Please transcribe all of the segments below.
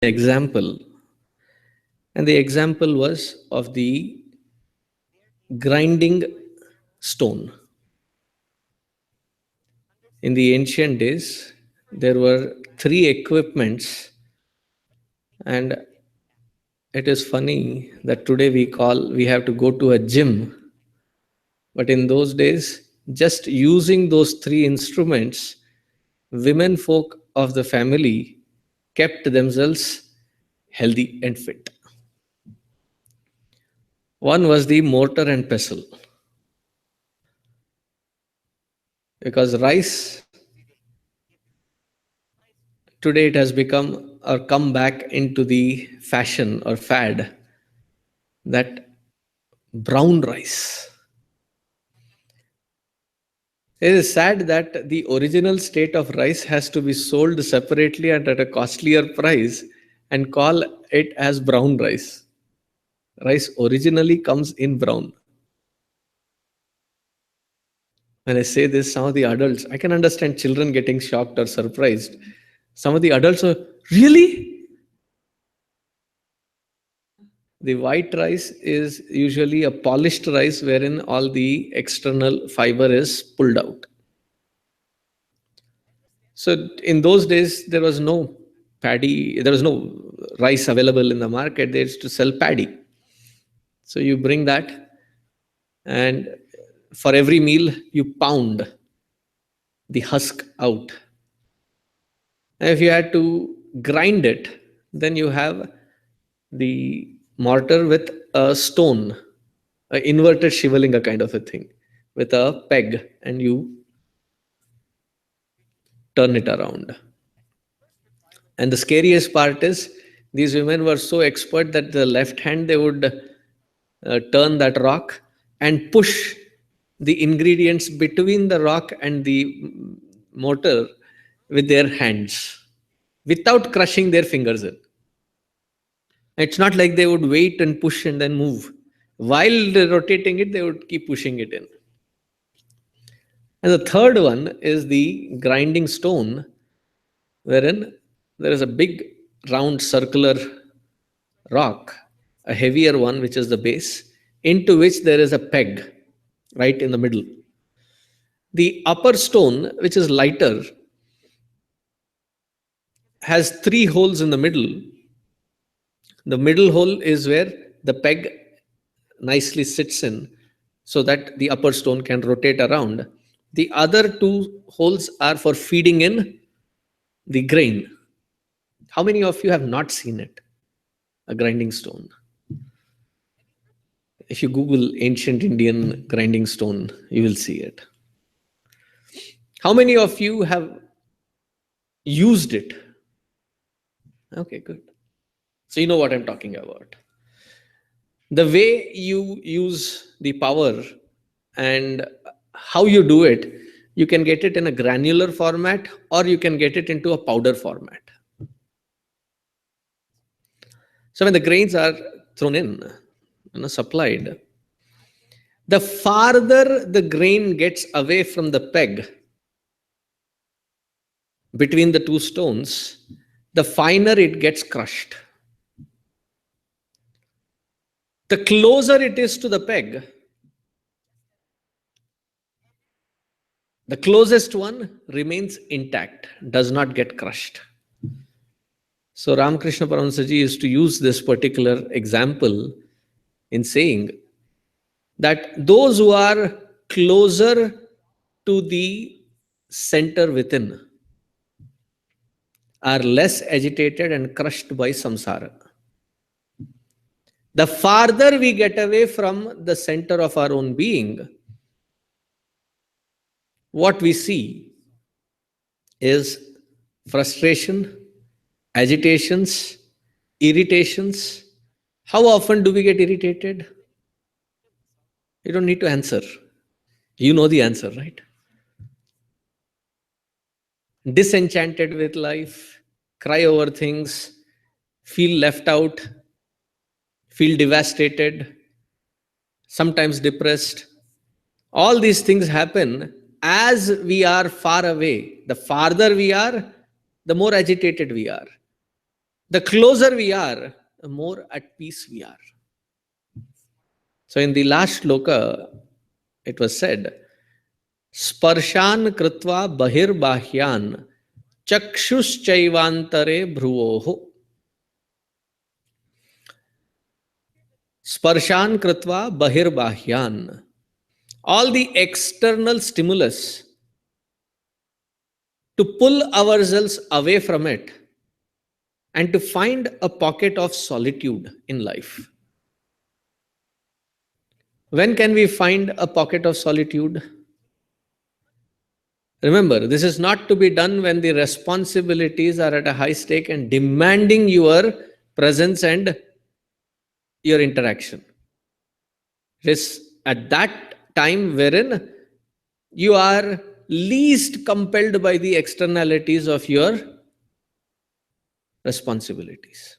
example, and the example was of the grinding stone. In the ancient days, there were three equipments, and it is funny that today we have to go to a gym, but in those days, just using those three instruments, women folk of the family kept themselves healthy and fit. One was the mortar and pestle, because rice today it has become or come back into the fashion or fad that brown rice. It is sad that the original state of rice has to be sold separately and at a costlier price and call it as brown rice. Rice originally comes in brown. When I say this, some of the adults, I can understand children getting shocked or surprised. Some of the adults are, really? The white rice is usually a polished rice wherein all the external fiber is pulled out. So in those days, there was no paddy, there was no rice available in the market. They used to sell paddy. So you bring that, and for every meal, you pound the husk out. And if you had to grind it, then you have the mortar with a stone, an inverted shivalinga kind of a thing, with a peg, and you turn it around. And the scariest part is these women were so expert that the left hand they would turn that rock and push the ingredients between the rock and the mortar with their hands without crushing their fingers in. It's not like they would wait and push and then move. While they're rotating it, they would keep pushing it in. And the third one is the grinding stone, wherein there is a big round circular rock, a heavier one, which is the base, into which there is a peg right in the middle. The upper stone, which is lighter, has three holes in the middle. The middle hole is where the peg nicely sits in so that the upper stone can rotate around. The other two holes are for feeding in the grain. How many of you have not seen it? A grinding stone. If you Google ancient Indian grinding stone, you will see it. How many of you have used it? Okay, good. So you know what I'm talking about. The way you use the power and how you do it, you can get it in a granular format or you can get it into a powder format. So when the grains are thrown in, supplied, the farther the grain gets away from the peg between the two stones, the finer it gets crushed. The closer it is to the peg, the closest one remains intact, does not get crushed. So Ramakrishna Paramahansa Ji used to use this particular example in saying that those who are closer to the center within are less agitated and crushed by samsara. The farther we get away from the center of our own being, what we see is frustration, agitations, irritations. How often do we get irritated? You don't need to answer. You know the answer, right? Disenchanted with life, cry over things, feel left out, feel devastated, sometimes depressed. All these things happen as we are far away. The farther we are, the more agitated we are. The closer we are, the more at peace we are. So in the last shloka, it was said, Sparshan kritva bahirbahyan chakshushchaivantare bhruvoho. Sparshan kritva bahirbahyan. All the external stimulus, to pull ourselves away from it and to find a pocket of solitude in life. When can we find a pocket of solitude? Remember, this is not to be done when the responsibilities are at a high stake and demanding your presence and your interaction. It is at that time wherein you are least compelled by the externalities of your responsibilities.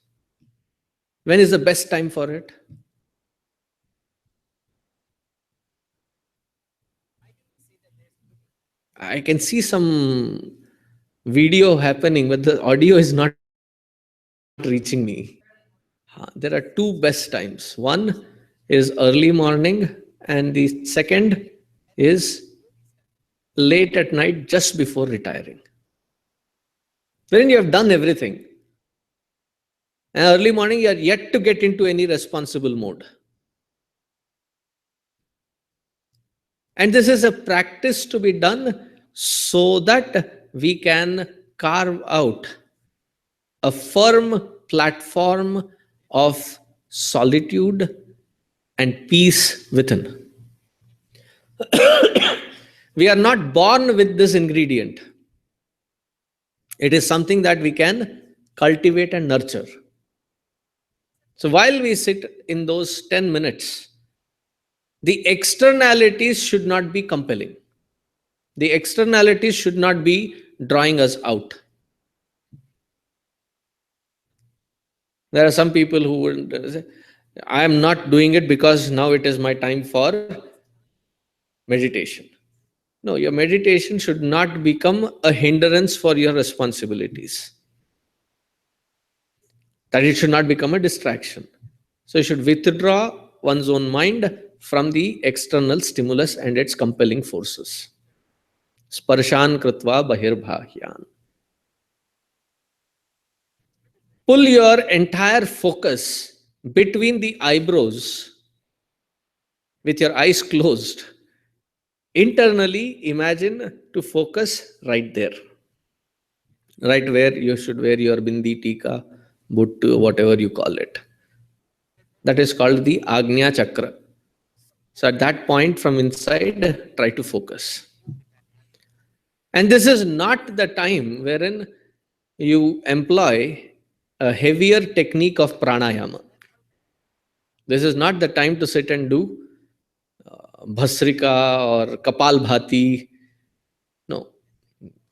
When is the best time for it? I can see some video happening, but the audio is not reaching me. There are two best times. One is early morning, and the second is late at night just before retiring, wherein you have done everything. And early morning, you are yet to get into any responsible mode. And this is a practice to be done so that we can carve out a firm platform of solitude and peace within. We are not born with this ingredient. It is something that we can cultivate and nurture. So while we sit in those 10 minutes, the externalities should not be compelling. The externalities should not be drawing us out. There are some people who would say, I am not doing it because now it is my time for meditation. No, your meditation should not become a hindrance for your responsibilities. That it should not become a distraction. So you should withdraw one's own mind from the external stimulus and its compelling forces. Sparshan kritva bahirbhahyan. Pull your entire focus between the eyebrows with your eyes closed. Internally, imagine to focus right there, right where you should wear your bindi, tika, buttu, whatever you call it. That is called the Agnya Chakra. So at that point from inside, try to focus. And this is not the time wherein you employ a heavier technique of pranayama. This is not the time to sit and do bhasrika or kapal bhati. No.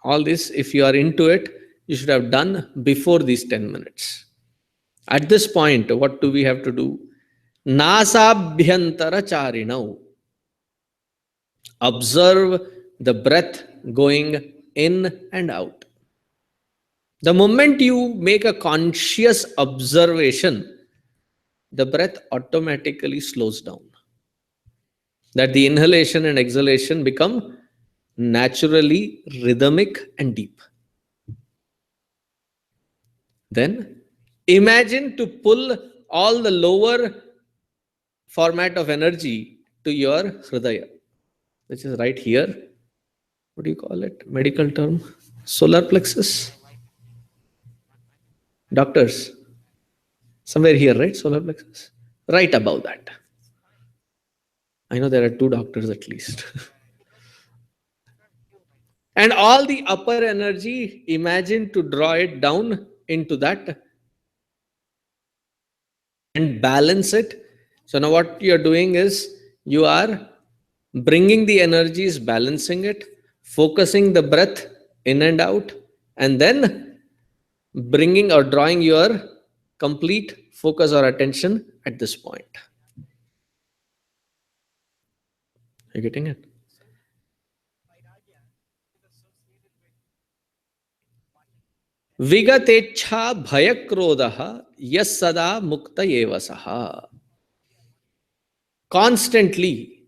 All this, if you are into it, you should have done before these 10 minutes. At this point, what do we have to do? Nasabhyantara charinau. Observe the breath going in and out. The moment you make a conscious observation, the breath automatically slows down. That the inhalation and exhalation become naturally rhythmic and deep. Then imagine to pull all the lower format of energy to your hridaya, which is right here. What do you call it? Medical term? Solar plexus? Doctors. Somewhere here, right? Solar plexus. Right above that. I know there are two doctors at least. And all the upper energy, imagine to draw it down into that and balance it. So now what you are doing is you are bringing the energies, balancing it, focusing the breath in and out, and then bringing or drawing your complete focus or attention at this point. Are you getting it? Vigatecha bhayakrodaha yas sada mukta evasaha. Constantly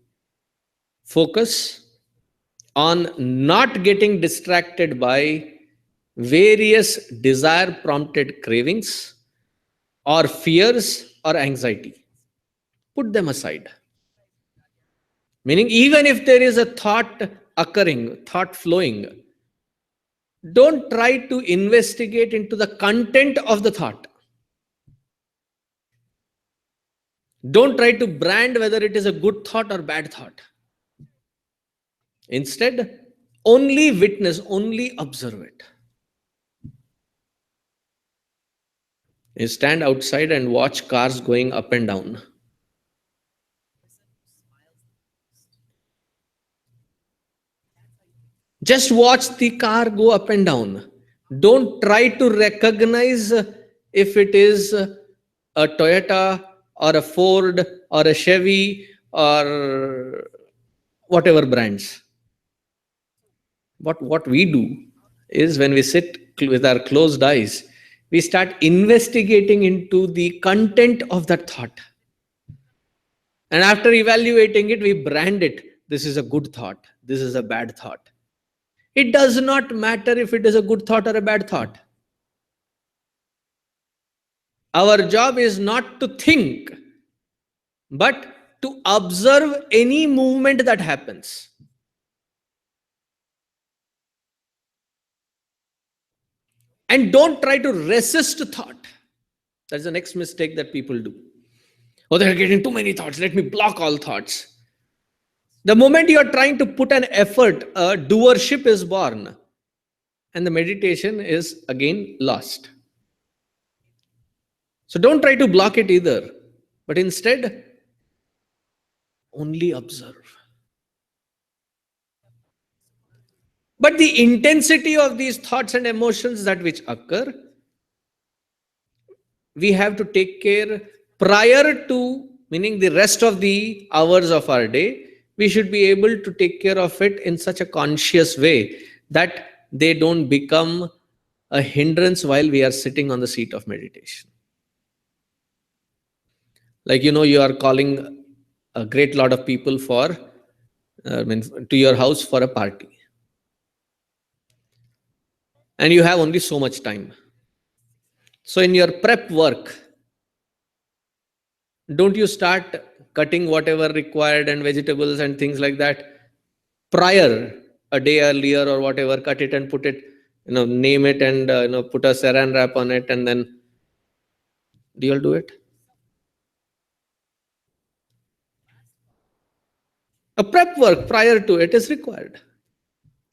focus on not getting distracted by various desire prompted cravings or fears or anxiety. Put them aside. Meaning, even if there is a thought occurring, thought flowing, don't try to investigate into the content of the thought. Don't try to brand whether it is a good thought or bad thought. Instead, only witness, only observe it. You stand outside and watch cars going up and down. Just watch the car go up and down. Don't try to recognize if it is a Toyota or a Ford or a Chevy or whatever brands. What we do is, when we sit with our closed eyes, we start investigating into the content of that thought. And after evaluating it, we brand it. This is a good thought. This is a bad thought. It does not matter if it is a good thought or a bad thought. Our job is not to think, but to observe any movement that happens. And don't try to resist thought. That's the next mistake that people do. Oh, they're getting too many thoughts. Let me block all thoughts. The moment you are trying to put an effort, a doership is born, and the meditation is again lost. So don't try to block it either, but instead, only observe. But the intensity of these thoughts and emotions that which occur, we have to take care prior to, meaning the rest of the hours of our day, we should be able to take care of it in such a conscious way that they don't become a hindrance while we are sitting on the seat of meditation. Like, you are calling a great lot of people for, to your house for a party. And you have only so much time. So in your prep work, don't you start cutting whatever required and vegetables and things like that prior, a day earlier or whatever, cut it and put it, name it and put a saran wrap on it, and then do you all do it? A prep work prior to it is required.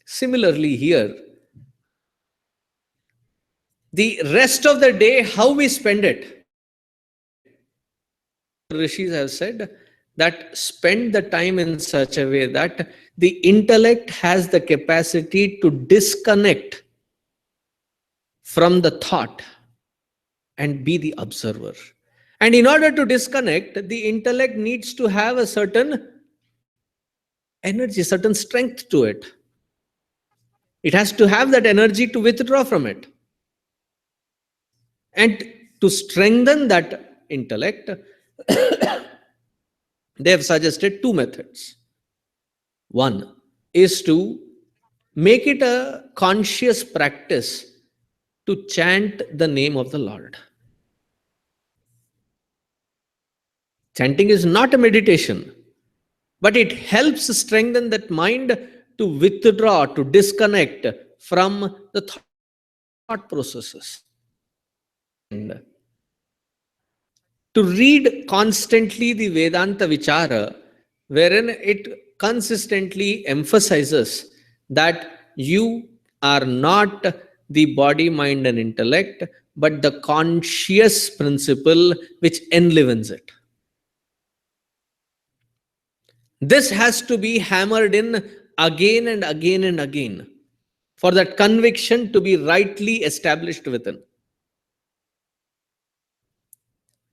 Similarly here, the rest of the day, how we spend it, rishis have said that spend the time in such a way that the intellect has the capacity to disconnect from the thought and be the observer. And in order to disconnect, the intellect needs to have a certain energy, certain strength to it. It has to have that energy to withdraw from it. And to strengthen that intellect, they have suggested two methods. One is to make it a conscious practice to chant the name of the Lord. Chanting is not a meditation, but it helps strengthen that mind to withdraw, to disconnect from the thought processes. And to read constantly the Vedanta Vichara, wherein it consistently emphasizes that you are not the body, mind, and intellect, but the conscious principle which enlivens it. This has to be hammered in again and again and again for that conviction to be rightly established within.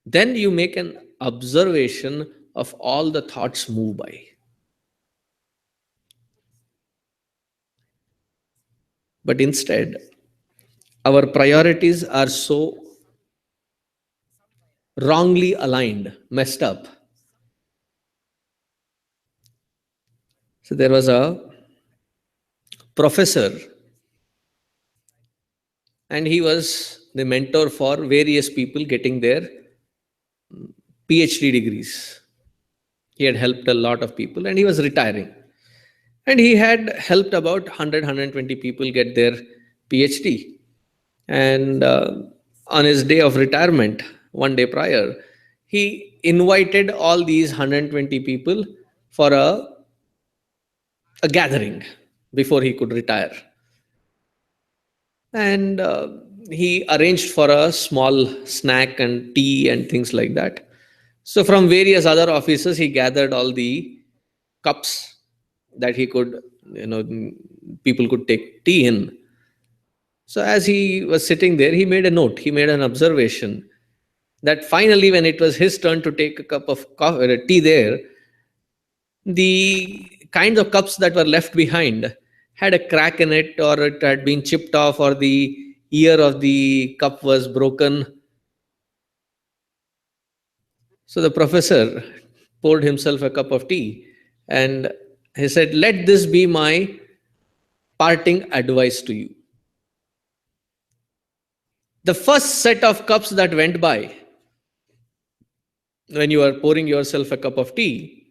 Then you make an observation of all the thoughts move by. But instead, Our priorities are so wrongly aligned, messed up. So there was a professor, and he was the mentor for various people getting their PhD degrees. He had helped a lot of people, and he was retiring. And he had helped about 100, people get their PhD. And on his day of retirement, one day prior, he invited all these 120 people for a gathering before he could retire. And he arranged for a small snack and tea and things like that. So, from various other offices, he gathered all the cups that he could, people could take tea in. So, as he was sitting there, he made a note, he made an observation that finally, when it was his turn to take a cup of coffee, tea there, the kinds of cups that were left behind had a crack in it, or it had been chipped off, or the ear of the cup was broken. So the professor poured himself a cup of tea and he said, "Let this be my parting advice to you. The first set of cups that went by when you are pouring yourself a cup of tea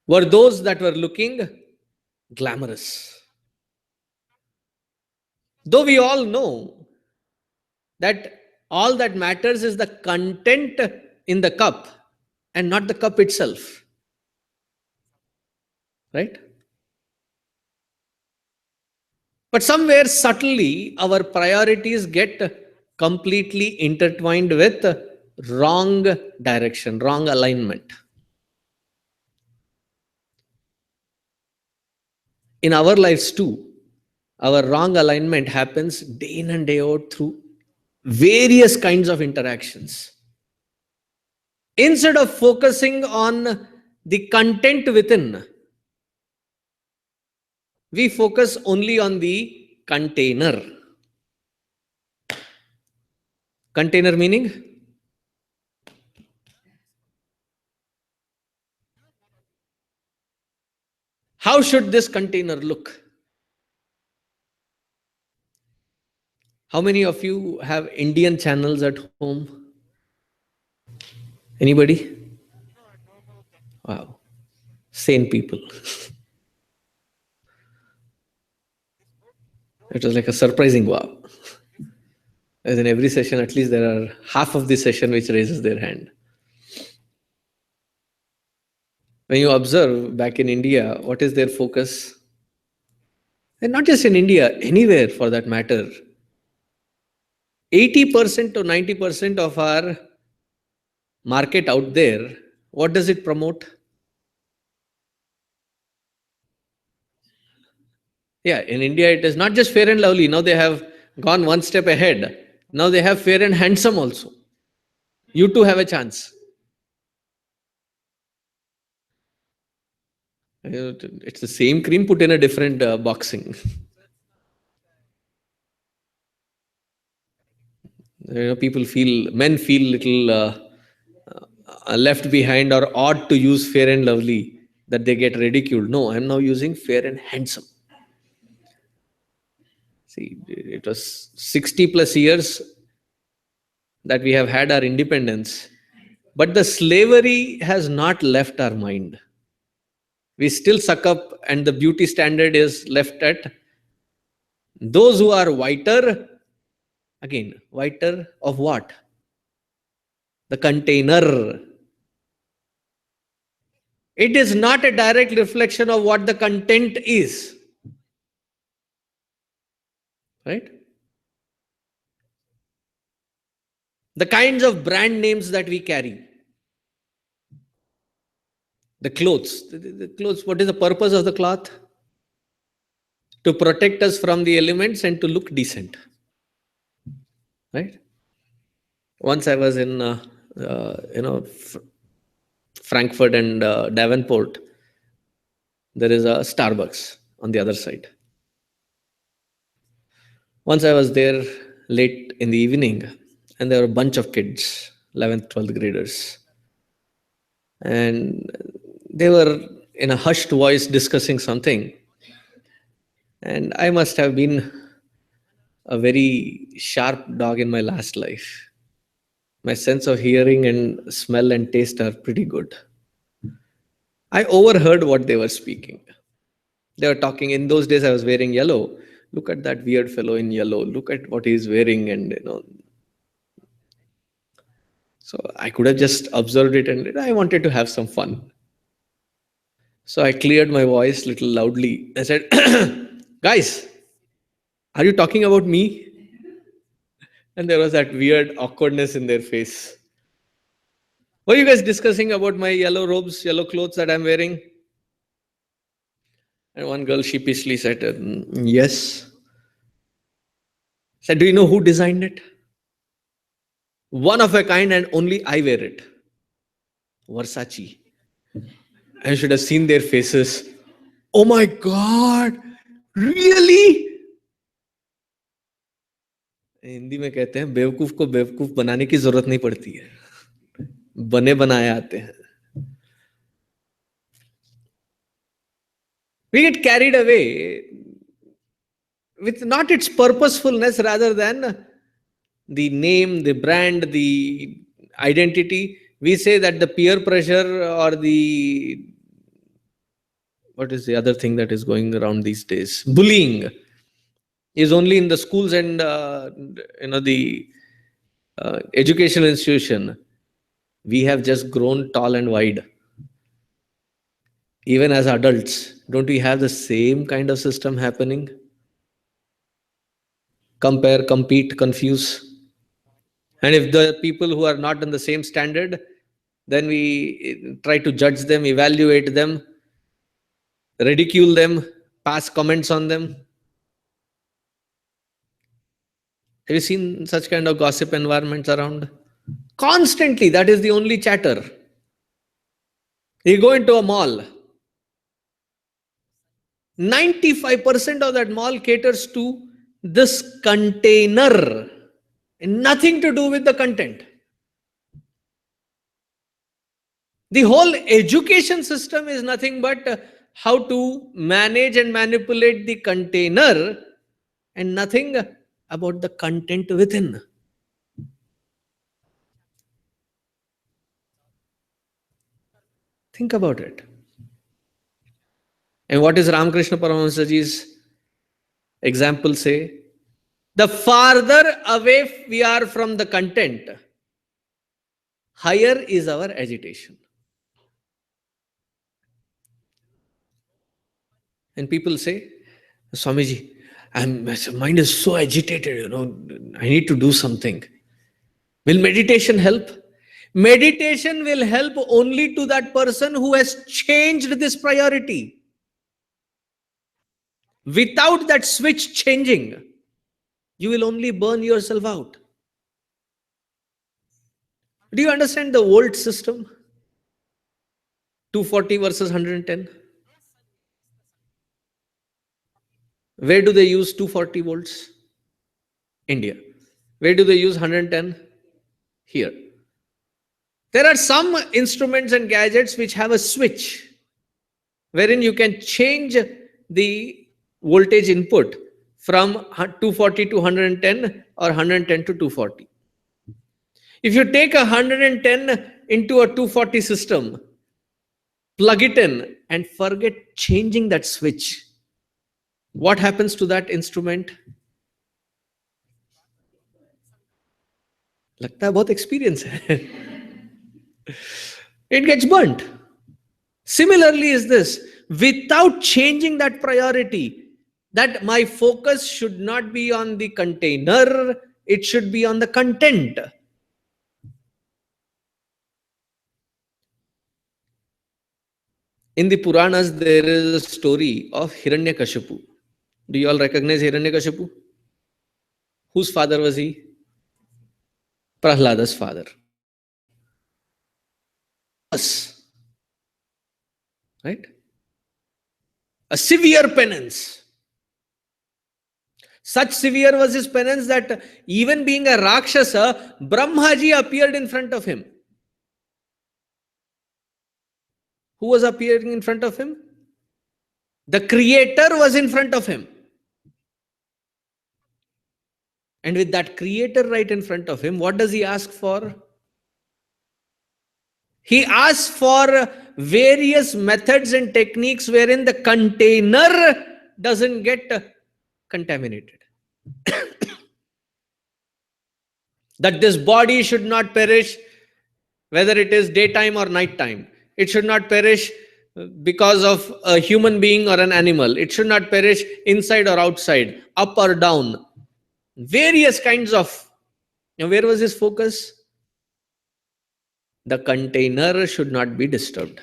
were those that were looking glamorous. Though we all know that all that matters is the content in the cup and not the cup itself, right? But somewhere subtly, our priorities get completely intertwined with wrong direction, wrong alignment. In our lives too, our wrong alignment happens day in and day out through various kinds of interactions. Instead of focusing on the content within, we focus only on the container. Container meaning how should this container look? How many of you have Indian channels at home? Anybody? Wow. Sane people. It was like a surprising wow. As in every session, at least there are half of the session which raises their hand. When you observe back in India, what is their focus? And not just in India, anywhere for that matter. 80% to 90% of our market out there, what does it promote? Yeah, in India, it is not just fair and lovely. Now they have gone one step ahead. Now they have fair and handsome also. You too have a chance. It's the same cream put in a different boxing. People feel, men feel little left behind or odd to use fair and lovely, that they get ridiculed. No, I'm now using fair and handsome. See, it was 60 plus years that we have had our independence, but the slavery has not left our mind. We still suck up, and the beauty standard is left at those who are whiter. Again, whiter of what? The container. It is not a direct reflection of what the content is. Right? The kinds of brand names that we carry. The clothes. The clothes, what is the purpose of the cloth? To protect us from the elements and to look decent. Right? Once I was in, Frankfurt and Davenport. There is a Starbucks on the other side. Once I was there late in the evening, and there were a bunch of kids, 11th, 12th graders, and they were in a hushed voice discussing something. And I must have been a very sharp dog in my last life. My sense of hearing and smell and taste are pretty good. I overheard what they were speaking. They were talking, in those days I was wearing yellow. Look at that weird fellow in yellow. Look at what he's wearing. And so I could have just observed it, and I wanted to have some fun. So I cleared my voice a little loudly. I said, guys, are you talking about me? And there was that weird awkwardness in their face. Were you guys discussing about my yellow robes, yellow clothes that I'm wearing? And one girl sheepishly said, yes. I said, do you know who designed it? One of a kind, and only I wear it. Versace. I should have seen their faces. Oh my God, really? Hindi में कहते हैं बेवकूफ को बेवकूफ बनाने की जरूरत नहीं पड़ती है, बने बनाए आते हैं. We get carried away with not its purposefulness, rather than the name, the brand, the identity. We say that the peer pressure, or the, what is the other thing that is going around these days? Bullying is only in the schools and the educational institution. We have just grown tall and wide. Even as adults, don't we have the same kind of system happening? Compare, compete, confuse. And if the people who are not in the same standard, then we try to judge them, evaluate them, ridicule them, pass comments on them. Have you seen such kind of gossip environments around? Constantly, that is the only chatter. You go into a mall, 95% of that mall caters to this container, nothing to do with the content. The whole education system is nothing but how to manage and manipulate the container, and nothing about the content within. Think about it. And what is Ramakrishna Paramahansaji's example say? The farther away we are from the content, higher is our agitation. And people say, Swamiji, my mind is so agitated, I need to do something. Will meditation help? Meditation will help only to that person who has changed this priority. Without that switch changing, you will only burn yourself out. Do you understand the volt system? 240 versus 110. Where do they use 240 volts? India. Where do they use 110? Here. There are some instruments and gadgets which have a switch wherein you can change the voltage input from 240 to 110, or 110 to 240. If you take a 110 into a 240 system, plug it in, and forget changing that switch, what happens to that instrument? लगता है बहुत experience है. It gets burnt. Similarly is this, without changing that priority, that my focus should not be on the container, it should be on the content. In the Puranas, there is a story of Hiranyakashipu. Do you all recognize Hiranyakashipu? Whose father was he? Prahlada's father. Right? A severe penance. Such severe was his penance that even being a Rakshasa, Brahmaji appeared in front of him. Who was appearing in front of him? The Creator was in front of him. And with that Creator right in front of him, what does he ask for? He asks for various methods and techniques wherein the container doesn't get contaminated. That this body should not perish, whether it is daytime or nighttime. It should not perish because of a human being or an animal. It should not perish inside or outside, up or down. Various kinds of. Now, where was his focus? The container should not be disturbed.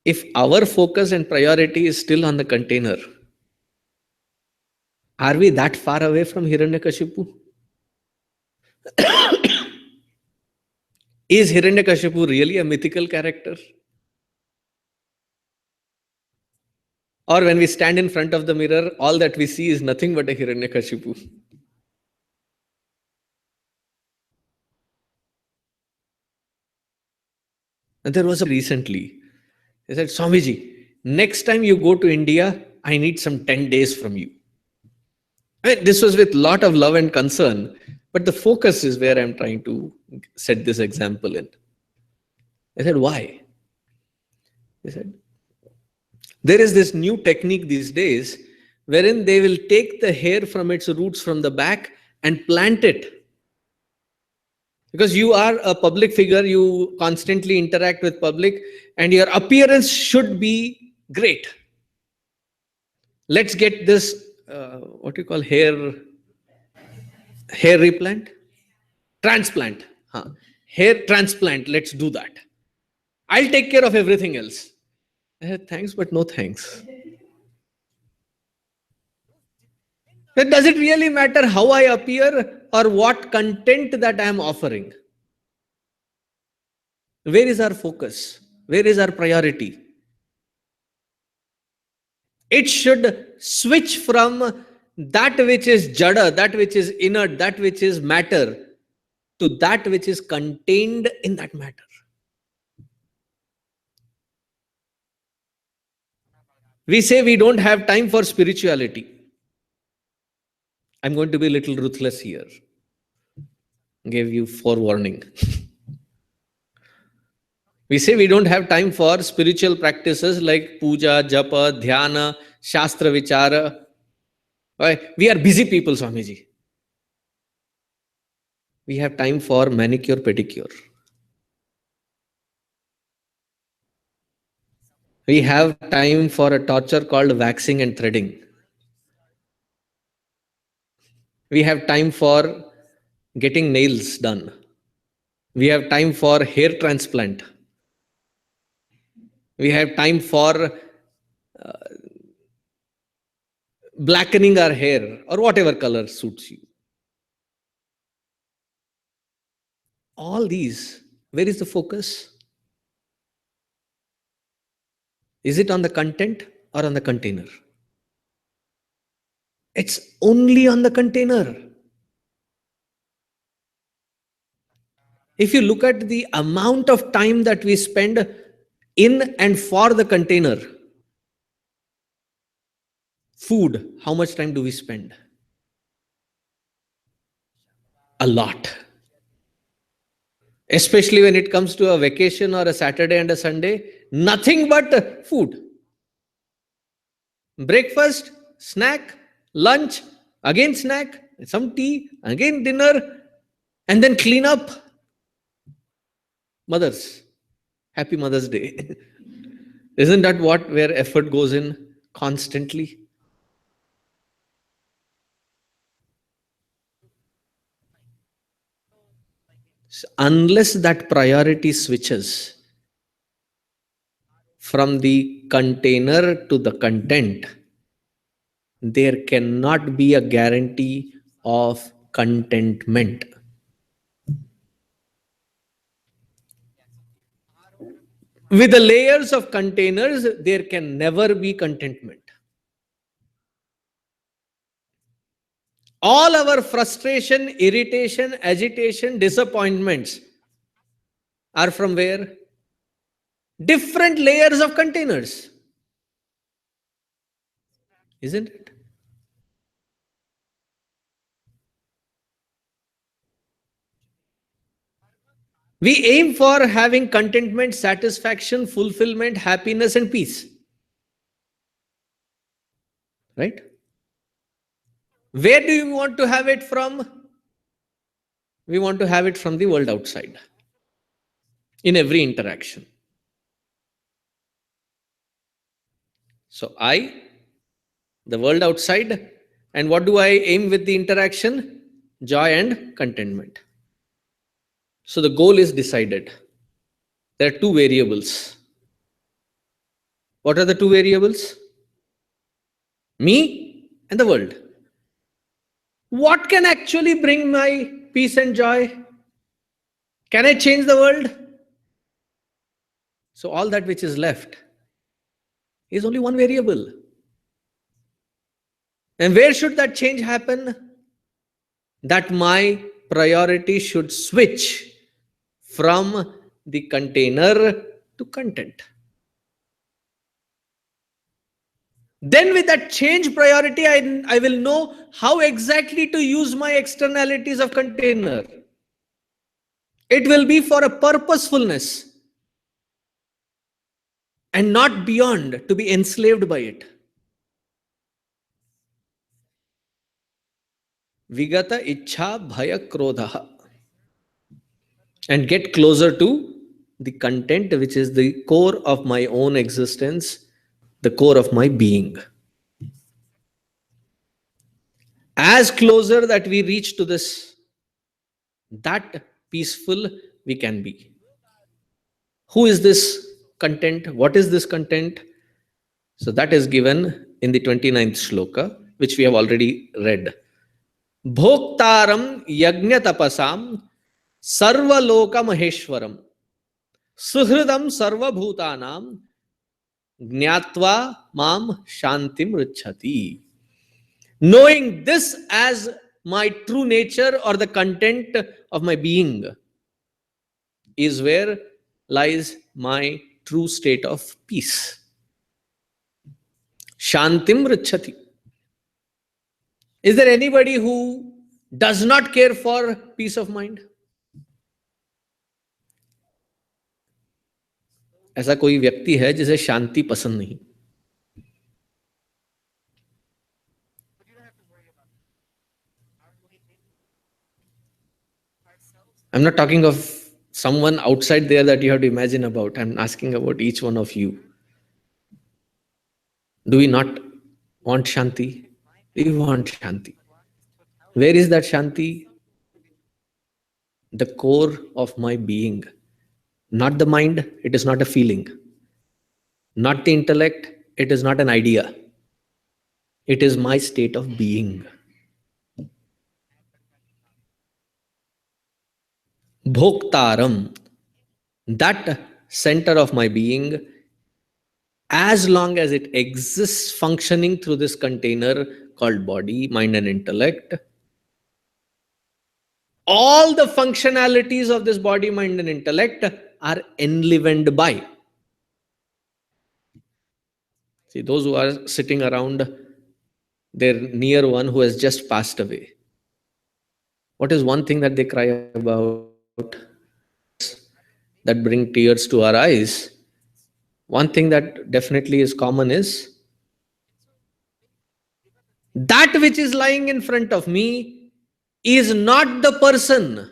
If our focus and priority is still on the container, are we that far away from Hiranyakashipu? Is Hiranyakashipu really a mythical character? Or when we stand in front of the mirror, all that we see is nothing but a Hiranyakashipu? And there was a recently, they said, Swamiji, next time you go to India, I need some 10 days from you. I mean, this was with lot of love and concern, but the focus is where I'm trying to set this example in. I said, why? They said, there is this new technique these days wherein they will take the hair from its roots from the back and plant it. Because you are a public figure, you constantly interact with public, and your appearance should be great. Let's get this, what you call hair replant? Transplant. Huh. Hair transplant, let's do that. I'll take care of everything else. I said, thanks, but no thanks. Then does it really matter how I appear or what content that I am offering? Where is our focus? Where is our priority? It should switch from that which is jada, that which is inert, that which is matter, to that which is contained in that matter. We say we don't have time for spirituality. I'm going to be a little ruthless here. Gave you forewarning. We say we don't have time for spiritual practices like puja, japa, dhyana, shastra vichara. We are busy people, Swamiji. We have time for manicure, pedicure. We have time for a torture called waxing and threading. We have time for getting nails done. We have time for hair transplant. We have time for blackening our hair or whatever color suits you. All these, where is the focus? Is it on the content or on the container? It's only on the container. If you look at the amount of time that we spend in and for the container, food, how much time do we spend? A lot. Especially when it comes to a vacation or a Saturday and a Sunday, nothing but food. Breakfast, snack, lunch, again snack, some tea, again dinner, and then clean up. Mothers, happy Mother's Day. Isn't that where effort goes in constantly? So unless that priority switches from the container to the content, there cannot be a guarantee of contentment. With the layers of containers, there can never be contentment. All our frustration, irritation, agitation, disappointments are from where? Different layers of containers, isn't it? We aim for having contentment, satisfaction, fulfillment, happiness, and peace, right? Where do you want to have it from? We want to have it from the world outside in every interaction. So, the world outside, and what do I aim with the interaction? Joy and contentment. So, the goal is decided. There are two variables. What are the two variables? Me and the world. What can actually bring my peace and joy? Can I change the world? So, all that which is left is only one variable. And where should that change happen? That my priority should switch from the container to content. Then, with that change priority, I will know how exactly to use my externalities of container. It will be for a purposefulness and not beyond to be enslaved by it. Vigata ichha bhaya krodha. And get closer to the content, which is the core of my own existence, the core of my being. As closer that we reach to this, that peaceful we can be. Who is this content? What is this content? So that is given in the 29th shloka, which we have already read. Bhoktaram yajna tapasam sarvaloka maheshwaram suhridam sarvabhutanam gnatva mam shantim richati. Knowing this as my true nature or the content of my being is where lies my true state of peace. Shantim richati. Is there anybody who does not care for peace of mind? ऐसा कोई व्यक्ति है जिसे शांति पसंद नहीं? I'm not talking of someone outside there that you have to imagine about. I'm asking about each one of you. Do we not want Shanti? We want Shanti. Where is that Shanti? The core of my being. Not the mind, it is not a feeling. Not the intellect, it is not an idea. It is my state of being. Bhoktaram, that center of my being, as long as it exists functioning through this container called body, mind, and intellect, all the functionalities of this body, mind, and intellect are enlivened by. See, those who are sitting around their near one who has just passed away, what is one thing that they cry about? That bring tears to our eyes. One thing that definitely is common is that which is lying in front of me is not the person.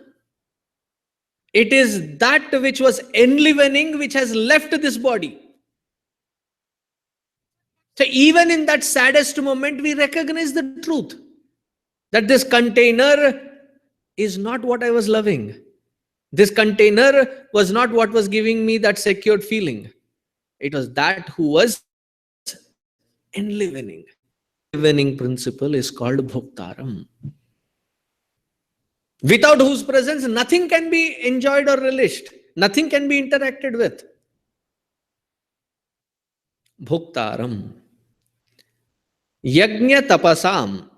It is that which was enlivening, which has left this body. So even in that saddest moment, we recognize the truth that this container is not what I was loving. This container was not what was giving me that secured feeling. It was that who was enlivening. Enlivening principle is called bhoktaram. Without whose presence, nothing can be enjoyed or relished. Nothing can be interacted with. Bhoktaram. Yajna tapasam.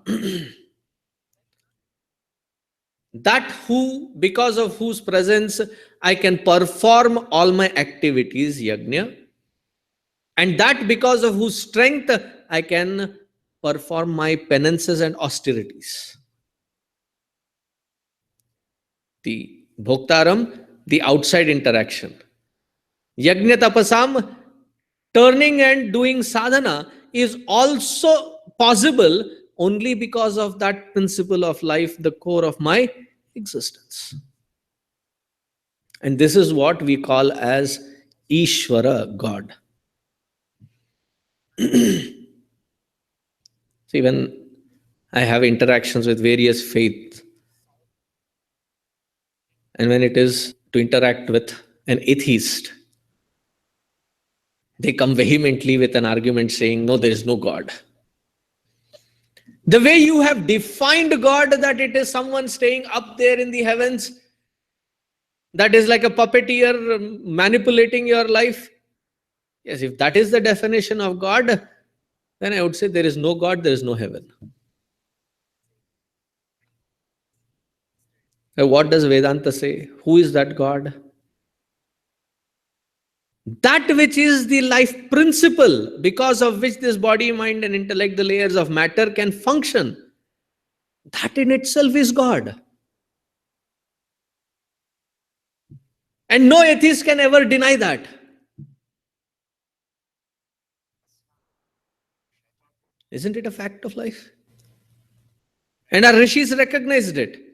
that who, because of whose presence I can perform all my activities, yajna, and that because of whose strength I can perform my penances and austerities. The bhoktaram, the outside interaction. Yajna tapasam, turning and doing sadhana, is also possible only because of that principle of life, the core of my existence. And this is what we call as Ishvara, God. See, when I have interactions with various faiths, and when it is to interact with an atheist, they come vehemently with an argument saying, no, there is no God. The way you have defined God, that it is someone staying up there in the heavens, that is like a puppeteer manipulating your life. Yes, if that is the definition of God, then I would say there is no God, there is no heaven. What does Vedanta say? Who is that God? That which is the life principle, because of which this body, mind, and intellect, the layers of matter, can function. That in itself is God. And no atheist can ever deny that. Isn't it a fact of life? And our rishis recognized it.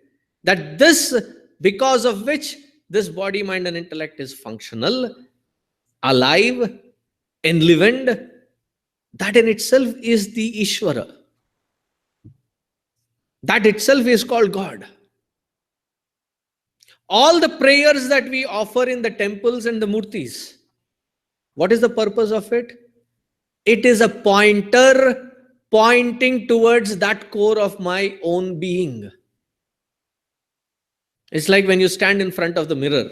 That this, because of which this body, mind, and intellect is functional, alive, enlivened, that in itself is the Ishvara. That itself is called God. All the prayers that we offer in the temples and the murtis, what is the purpose of it? It is a pointer pointing towards that core of my own being. It's like when you stand in front of the mirror.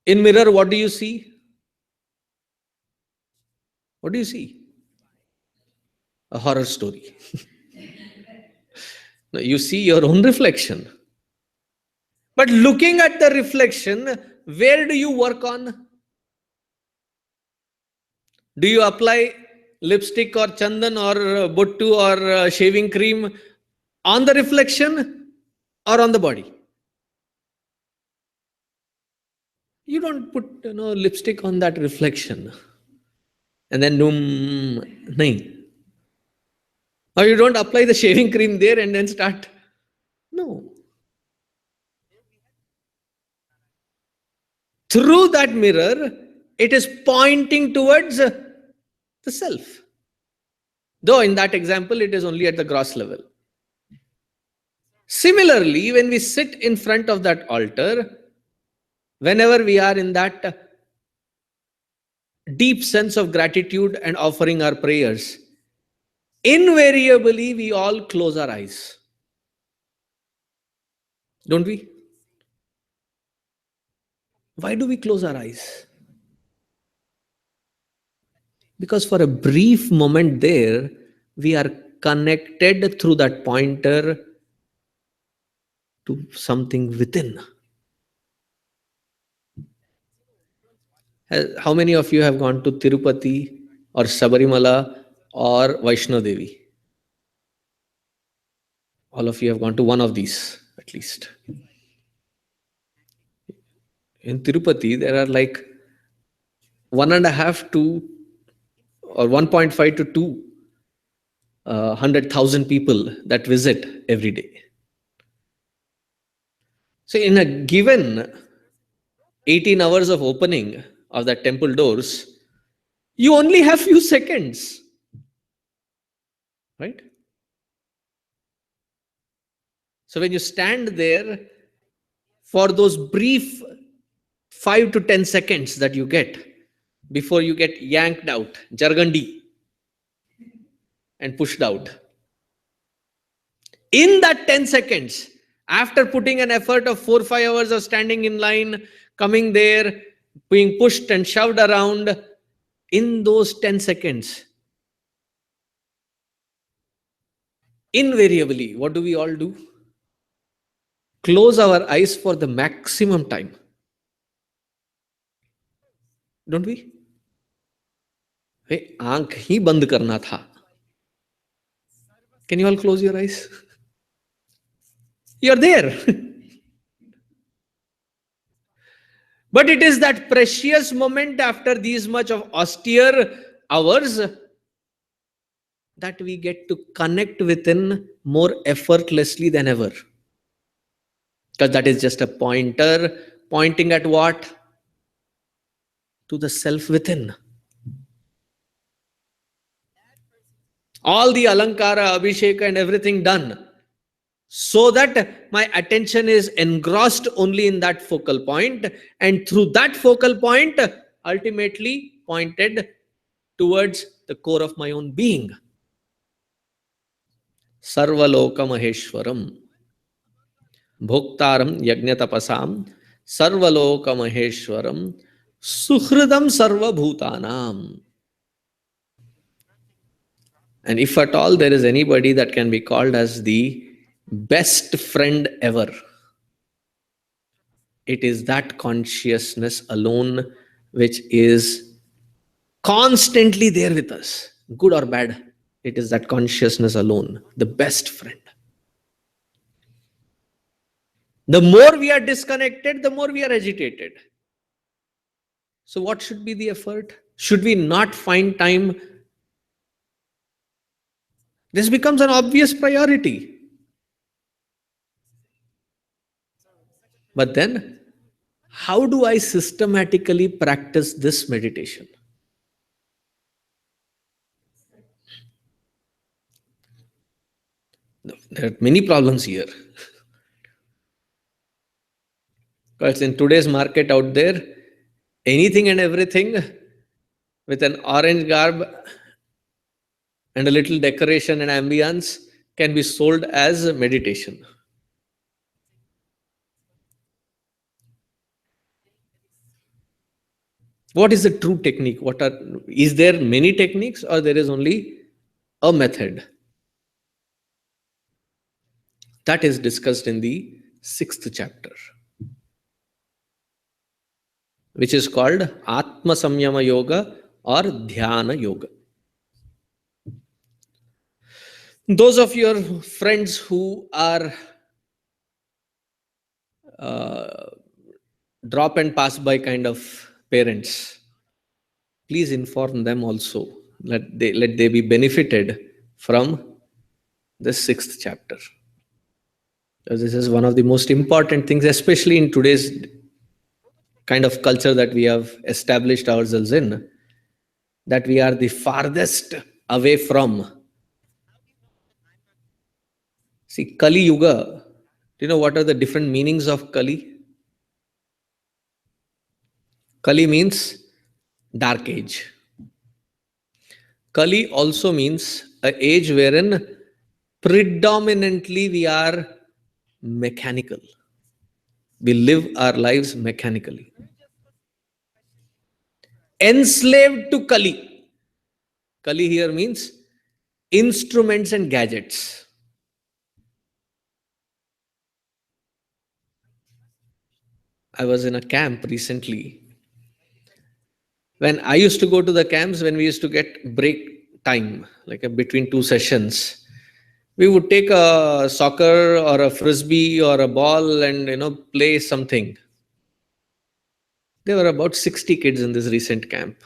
In mirror, what do you see? What do you see? A horror story. No, you see your own reflection. But looking at the reflection, where do you work on? Do you apply lipstick or chandan or buttu or shaving cream on the reflection or on the body? You don't put lipstick on that reflection and then nahi. Or you don't apply the shaving cream there and then start. No. Through that mirror, it is pointing towards the self. Though in that example, it is only at the gross level. Similarly, when we sit in front of that altar, whenever we are in that deep sense of gratitude and offering our prayers, invariably we all close our eyes. Don't we? Why do we close our eyes? Because for a brief moment there, we are connected through that pointer to something within. How many of you have gone to Tirupati or Sabarimala or Vaishno Devi? All of you have gone to one of these, at least. In Tirupati, there are like 1.5 to or 1.5 to 2 100,000 people that visit every day. So in a given 18 hours of opening of the temple doors, you only have few seconds, right? So when you stand there for those brief 5 to 10 seconds that you get before you get yanked out, jargandi, and pushed out, in that 10 seconds, after putting an effort of 4-5 hours of standing in line, coming there, being pushed and shoved around, in those 10 seconds, Invariably, what do we all do? Close our eyes for the maximum time, don't we? Hey, आंख ही बंद करना था. Can you all close your eyes? You're there. But it is that precious moment after these much of austere hours that we get to connect within more effortlessly than ever. Because that is just a pointer pointing at what? To the self within. All the alankara, abhisheka, and everything done, so that my attention is engrossed only in that focal point, and through that focal point, ultimately pointed towards the core of my own being. Sarvaloka Maheshwaram, Bhoktaram Yagnatapasam, Sarvaloka Maheshwaram, Suhridam Sarva Bhutanam. And if at all there is anybody that can be called as the best friend ever, it is that consciousness alone which is constantly there with us, good or bad. It is that consciousness alone, the best friend. The more we are disconnected, the more we are agitated. So, what should be the effort? Should we not find time? This becomes an obvious priority. But then, how do I systematically practice this meditation? There are many problems here. Because in today's market out there, anything and everything with an orange garb and a little decoration and ambience can be sold as meditation. What is the true technique? Is there many techniques or there is only a method? That is discussed in the 6th chapter, which is called Atma Samyama Yoga or Dhyana Yoga. Those of your friends who are drop and pass by kind of parents, please inform them also. Let they be benefited from the 6th chapter. Because this is one of the most important things, especially in today's kind of culture that we have established ourselves in, that we are the farthest away from. See, Kali Yuga, do you know what are the different meanings of Kali? Kali means dark age. Kali also means an age wherein predominantly we are mechanical. We live our lives mechanically. Enslaved to Kali. Kali here means instruments and gadgets. I was in a camp recently. When I used to go to the camps, when we used to get break time, like between two sessions, we would take a soccer or a frisbee or a ball and play something. There were about 60 kids in this recent camp.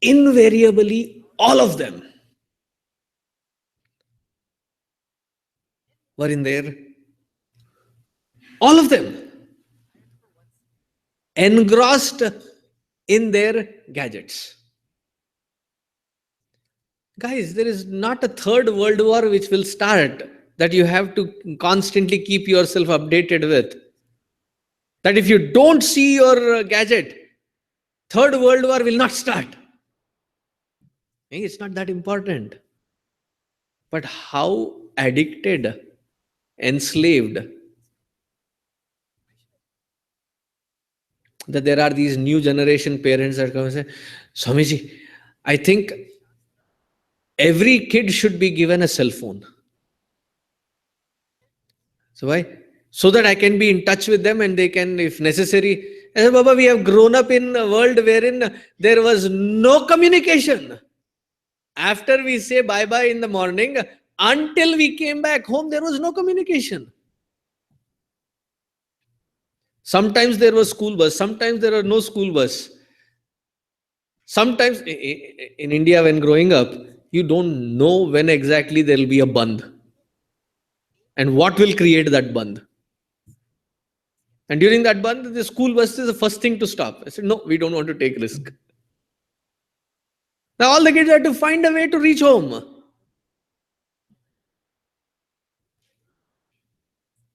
Invariably, all of them were in there. All of them engrossed in their gadgets. Guys, there is not a third world war which will start that you have to constantly keep yourself updated with. That if you don't see your gadget, third world war will not start. It's not that important. But how addicted, enslaved, that there are these new generation parents that come and say, Swamiji, I think Every kid should be given a cell phone. So why? So that I can be in touch with them and they can, if necessary. I said, Baba, we have grown up in a world wherein there was no communication. After we say bye bye in the morning, until we came back home, there was no communication. Sometimes there was school bus, sometimes there are no school bus. Sometimes in India, when growing up, you don't know when exactly there will be a bandh and what will create that bandh. And during that bandh, the school bus is the first thing to stop. I said, no, we don't want to take risk. Now all the kids had to find a way to reach home.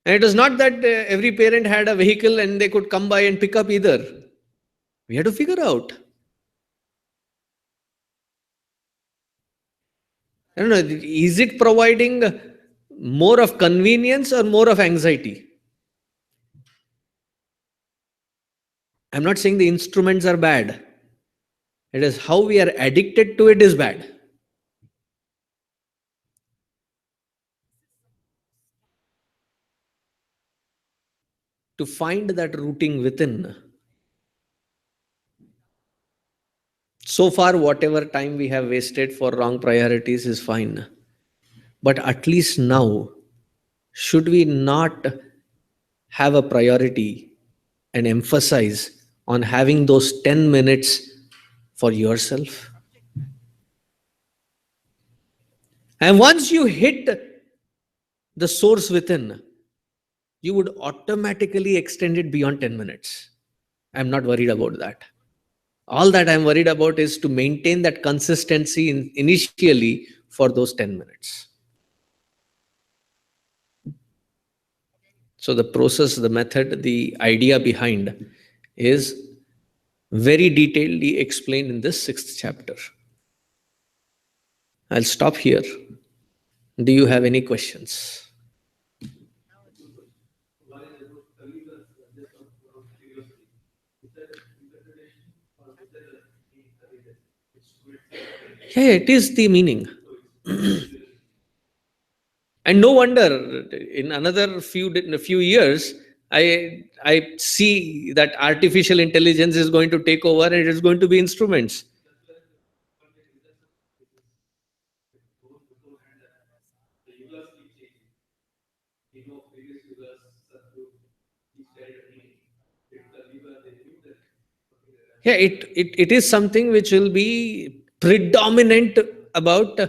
And it was not that every parent had a vehicle and they could come by and pick up either. We had to figure out. I don't know, is it providing more of convenience or more of anxiety? I'm not saying the instruments are bad. It is how we are addicted to it is bad. To find that rooting within. So far, whatever time we have wasted for wrong priorities is fine. But at least now, should we not have a priority and emphasize on having those 10 minutes for yourself? And once you hit the source within, you would automatically extend it beyond 10 minutes. I'm not worried about that. All that I'm worried about is to maintain that consistency initially for those 10 minutes. So the process, the method, the idea behind is very detailedly explained in this 6th chapter. I'll stop here. Do you have any questions? Yeah, it is the meaning. And no wonder in another few years, I see that artificial intelligence is going to take over and it is going to be instruments. Yeah, it is something which will be predominant about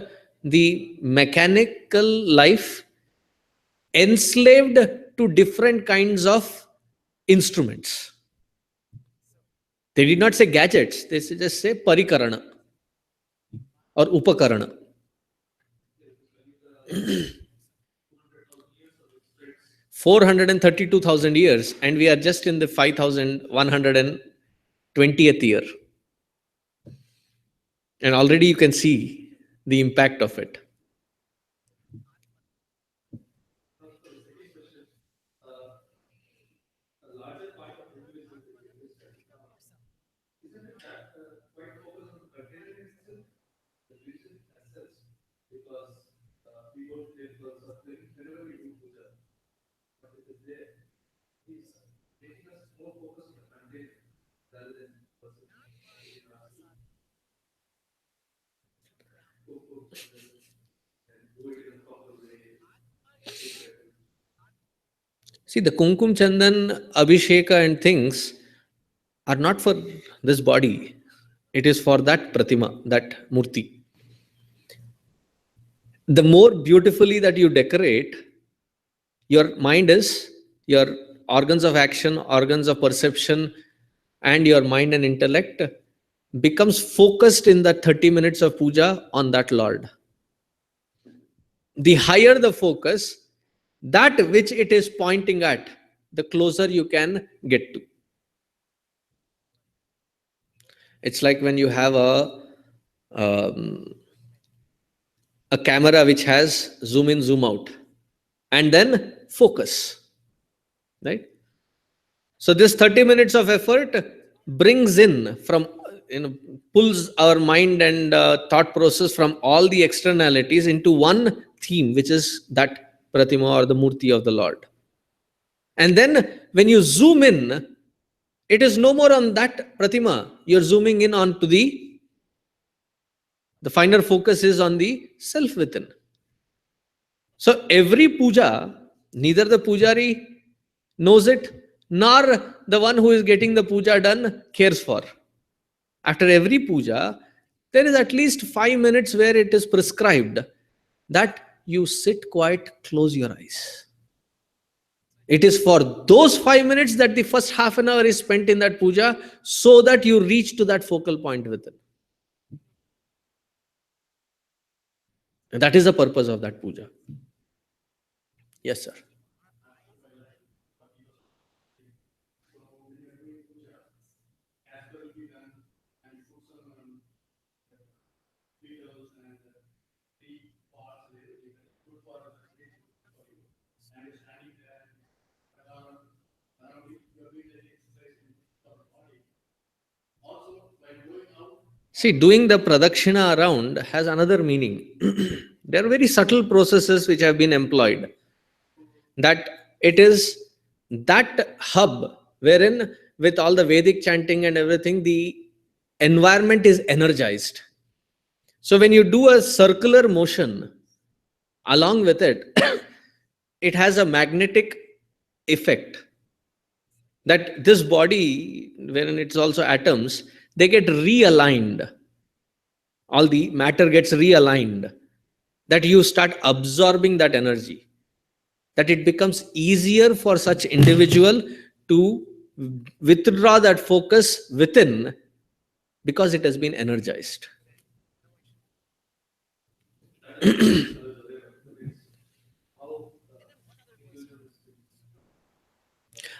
the mechanical life, enslaved to different kinds of instruments. They did not say gadgets, they just say parikarana or upakarana. 432,000 years, and we are just in the 5,120th year. And already you can see the impact of it. See, the Kumkum Chandan, Abhisheka, and things are not for this body. It is for that Pratima, that Murti. The more beautifully that you decorate, your mind is, your organs of action, organs of perception, and your mind and intellect becomes focused in that 30 minutes of puja on that Lord. The higher the focus, that which it is pointing at, the closer you can get to. It's like when you have a camera which has zoom in, zoom out, and then focus, right? So this 30 minutes of effort brings in from pulls our mind and thought process from all the externalities into one theme, which is that pratima or the murti of the Lord. And then when you zoom in, it is no more on that pratima. You're zooming in onto the finer focus is on the self within. So every puja, neither the pujari knows it, nor the one who is getting the puja done cares for. After every puja, there is at least 5 minutes where it is prescribed that you sit quiet, close your eyes. It is for those 5 minutes that the first half an hour is spent in that puja so that you reach to that focal point within. And that is the purpose of that puja. Yes, sir. See, doing the pradakshina around has another meaning. There are very subtle processes which have been employed. That it is that hub wherein, with all the Vedic chanting and everything, the environment is energized. So when you do a circular motion along with it, it has a magnetic effect that this body, when it's also atoms, they get realigned. All the matter gets realigned, that you start absorbing that energy, that it becomes easier for such individual to withdraw that focus within because it has been energized.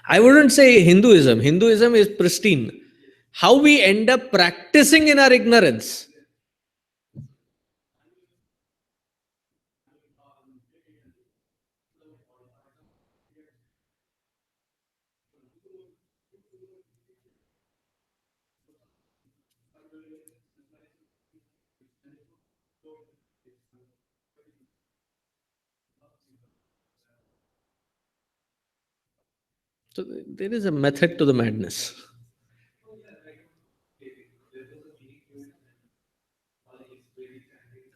I wouldn't say Hinduism. Hinduism is pristine. How we end up practicing in our ignorance. So there is a method to the madness.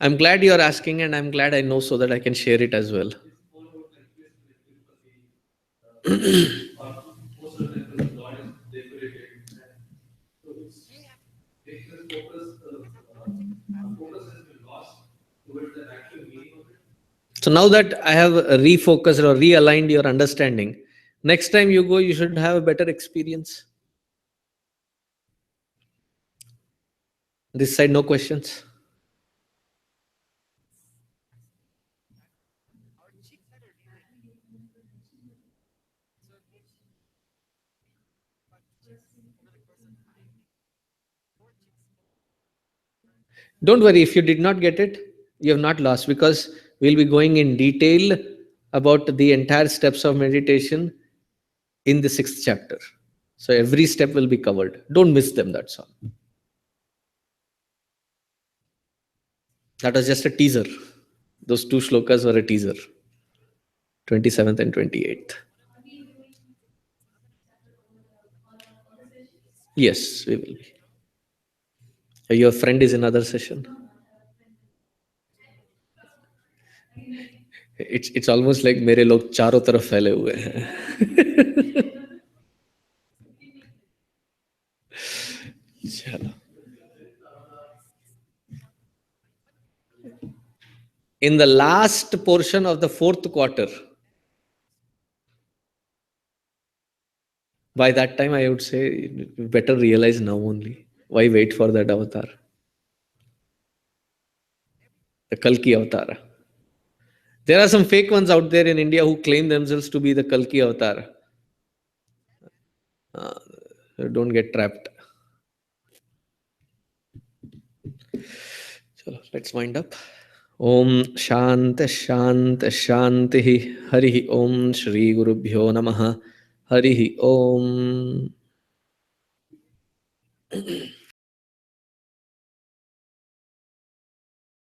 I'm glad you're asking, and I'm glad I know so that I can share it as well. So now that I have refocused or realigned your understanding, next time you go, you should have a better experience. This side, no questions. Don't worry, if you did not get it, you have not lost, because we'll be going in detail about the entire steps of meditation in the 6th chapter. So every step will be covered. Don't miss them, that's all. That was just a teaser. Those two shlokas were a teaser. 27th and 28th. Yes, we will be. Your friend is in another session. It's almost like मेरे लोग चारों तरफ फैले हुए हैं. चलो. In the last portion of the 4th quarter, by that time I would say better realize now only. Why wait for that avatar? The Kalki avatar. There are some fake ones out there in India who claim themselves to be the Kalki avatar. Don't get trapped. Chalo, let's wind up. Om Shant Shant Shanti Hari Om Shri Gurubhyo Namaha Hari Om.